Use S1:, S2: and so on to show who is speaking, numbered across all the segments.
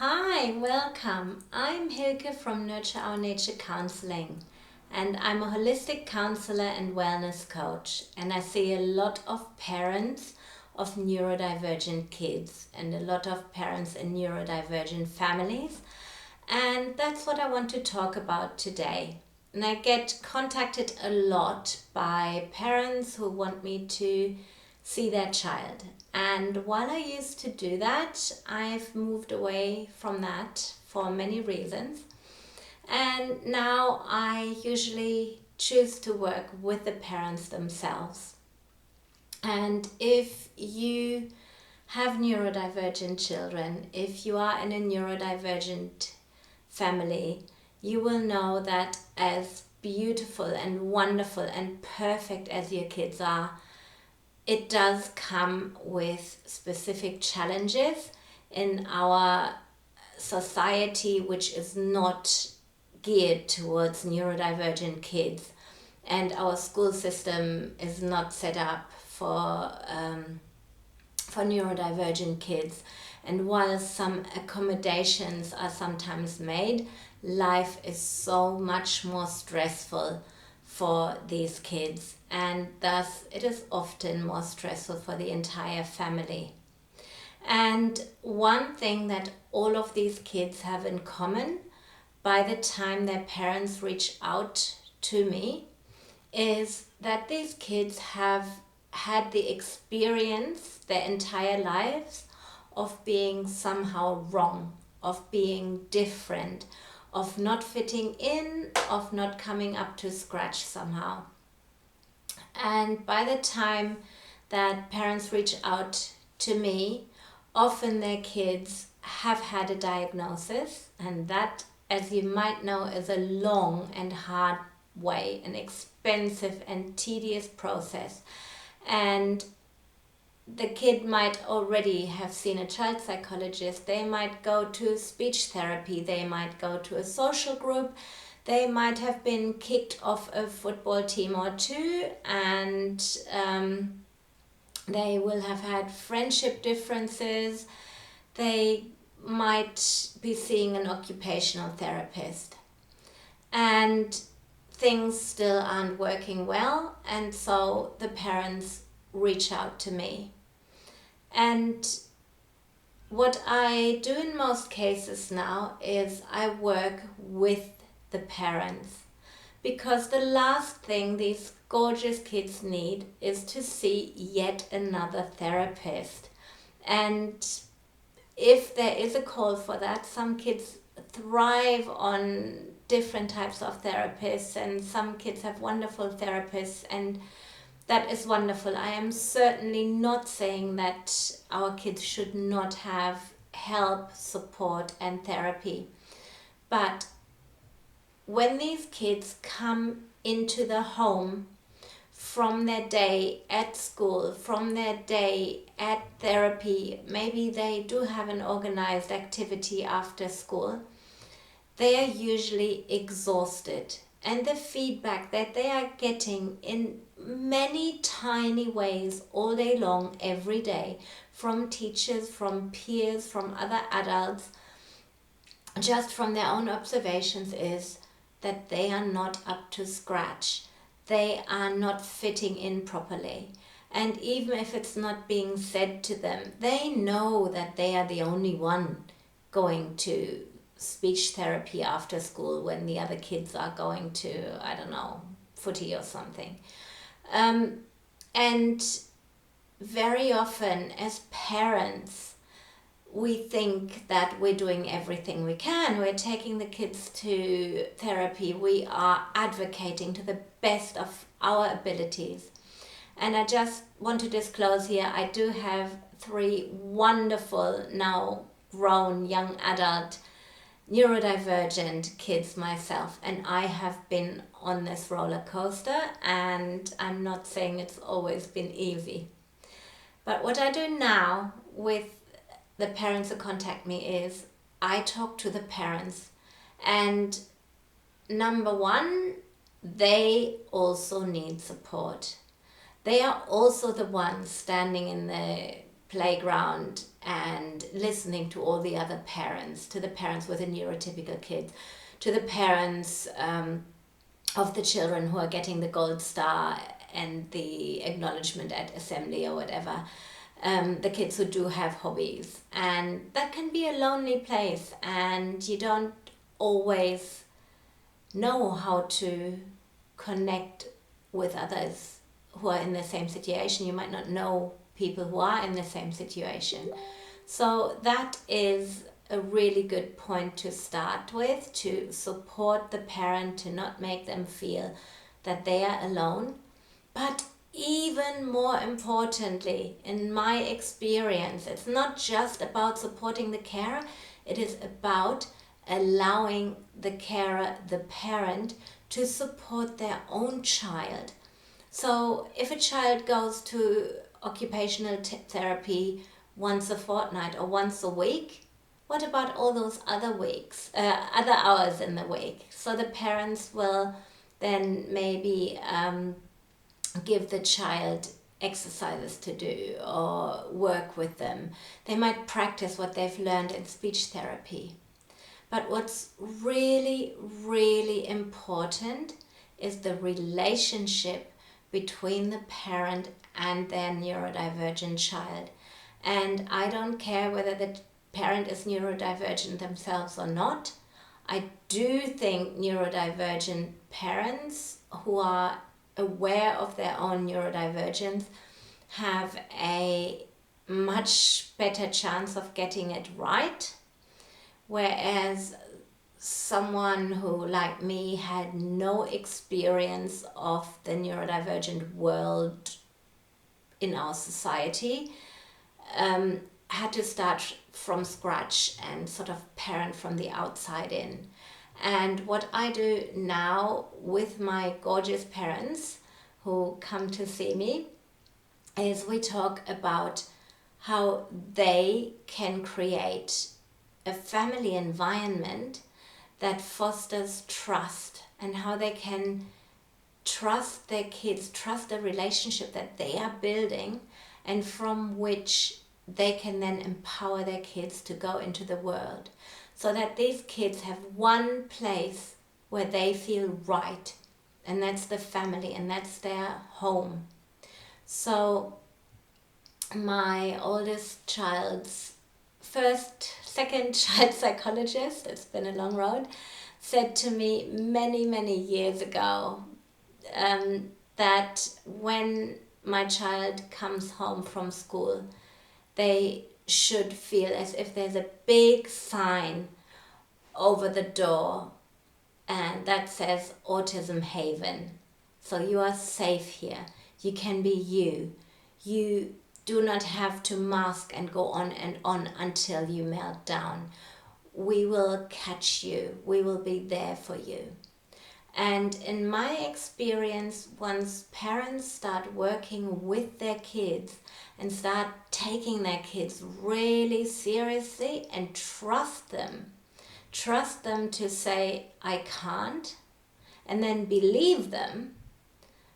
S1: Hi, welcome. I'm Hilke from Nurture Our Nature Counselling, and I'm a holistic counselor and wellness coach. And I see a lot of parents of neurodivergent kids and a lot of parents in neurodivergent families. And that's what I want to talk about today. And I get contacted a lot by parents who want me to see their child. And while I used to do that, I've moved away from that for many reasons. And now I usually choose to work with the parents themselves. And if you have neurodivergent children, if you are in a neurodivergent family, you will know that as beautiful and wonderful and perfect as your kids are, it does come with specific challenges in our society, which is not geared towards neurodivergent kids, and our school system is not set up for neurodivergent kids. And while some accommodations are sometimes made, life is so much more stressful for these kids, and thus it is often more stressful for the entire family. And one thing that all of these kids have in common by the time their parents reach out to me is that these kids have had the experience their entire lives of being somehow wrong, of being different, of not fitting in, of not coming up to scratch somehow. And by the time that parents reach out to me, often their kids have had a diagnosis, and that, as you might know, is a long and hard way, an expensive and tedious process. And the kid might already have seen a child psychologist, they might go to speech therapy, they might go to a social group, they might have been kicked off a football team or two, and they will have had friendship differences, they might be seeing an occupational therapist, and things still aren't working well, and so the parents reach out to me. And what I do in most cases now is I work with the parents, because the last thing these gorgeous kids need is to see yet another therapist. And if there is a call for that, some kids thrive on different types of therapists, and some kids have wonderful therapists, and that is wonderful. I am certainly not saying that our kids should not have help, support, and therapy. But when these kids come into the home from their day at school, from their day at therapy, maybe they do have an organized activity after school, they are usually exhausted. And the feedback that they are getting in many tiny ways all day long, every day, from teachers, from peers, from other adults, just from their own observations, is that they are not up to scratch. They are not fitting in properly. And even if it's not being said to them, they know that they are the only one going to speech therapy after school when the other kids are going to, I don't know, footy or something. And very often as parents, we think that we're doing everything we can. We're taking the kids to therapy. We are advocating to the best of our abilities. And I just want to disclose here, I do have 3 wonderful, now grown young adult neurodivergent kids myself, and I have been on this roller coaster, and I'm not saying it's always been easy. But what I do now with the parents who contact me is I talk to the parents, and number one, they also need support. They are also the ones standing in the playground and listening to all the other parents, to the parents with the neurotypical kids, to the parents of the children who are getting the gold star and the acknowledgement at assembly or whatever, the kids who do have hobbies. And that can be a lonely place, and you don't always know how to connect with others who are in the same situation. You might not know people who are in the same situation. So that is a really good point to start with, to support the parent, to not make them feel that they are alone. But even more importantly, in my experience, it's not just about supporting the carer, it is about allowing the carer, the parent, to support their own child. So if a child goes to occupational therapy once a fortnight or once a week, what about all those other weeks, other hours in the week? So the parents will then maybe give the child exercises to do or work with them. They might practice what they've learned in speech therapy. But what's really, really important is the relationship between the parent and their neurodivergent child. And I don't care whether the parent is neurodivergent themselves or not. I do think neurodivergent parents who are aware of their own neurodivergence have a much better chance of getting it right, whereas someone who, like me, had no experience of the neurodivergent world in our society, had to start from scratch and sort of parent from the outside in. And what I do now with my gorgeous parents who come to see me is we talk about how they can create a family environment that fosters trust, and how they can trust their kids, trust the relationship that they are building, and from which they can then empower their kids to go into the world, so that these kids have one place where they feel right, and that's the family, and that's their home. So my oldest child's second child psychologist, it's been a long road, said to me many years ago that when my child comes home from school, they should feel as if there's a big sign over the door and that says Autism Haven. So you are safe here. You can be you. You do not have to mask and go on and on until you melt down. We will catch you. We will be there for you. And in my experience, once parents start working with their kids and start taking their kids really seriously and trust them to say, I can't, and then believe them,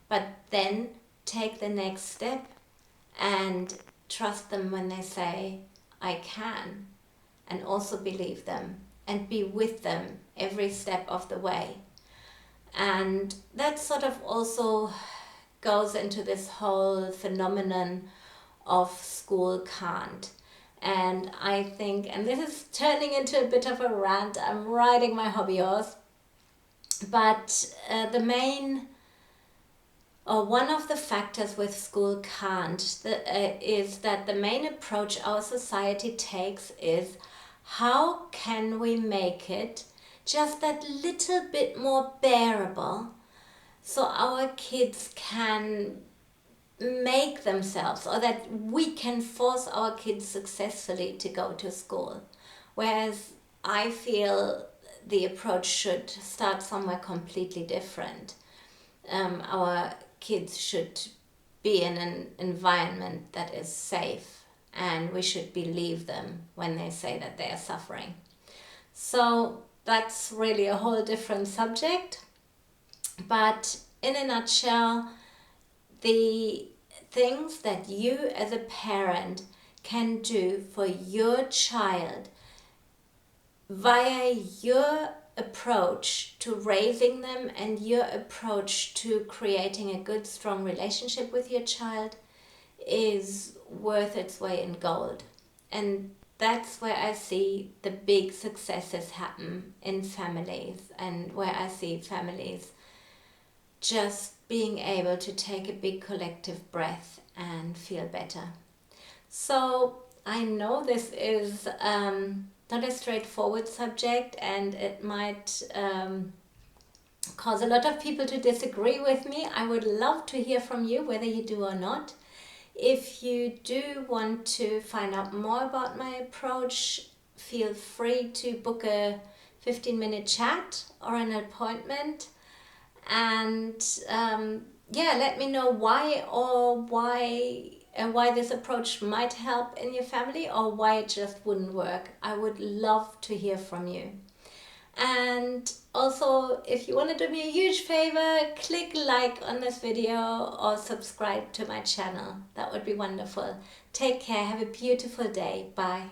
S1: but then take the next step and trust them when they say, I can, and also believe them and be with them every step of the way. And that sort of also goes into this whole phenomenon of school can't. And I think, and this is turning into a bit of a rant, I'm riding my hobby horse, but one of the factors with school can't is that the main approach our society takes is, how can we make it just that little bit more bearable so our kids can make themselves, or that we can force our kids successfully to go to school. Whereas I feel the approach should start somewhere completely different. Our kids should be in an environment that is safe, and we should believe them when they say that they are suffering. So that's really a whole different subject. But in a nutshell, the things that you as a parent can do for your child via your approach to raising them and your approach to creating a good, strong relationship with your child is worth its weight in gold. And that's where I see the big successes happen in families, and where I see families just being able to take a big collective breath and feel better. So I know this is not a straightforward subject, and it might cause a lot of people to disagree with me. I would love to hear from you, whether you do or not. If you do want to find out more about my approach, feel free to book a 15-minute chat or an appointment, and let me know why this approach might help in your family, or why it just wouldn't work. I would love to hear from you. And also, if you want to do me a huge favor, click like on this video or subscribe to my channel. That would be wonderful. Take care. Have a beautiful day. Bye.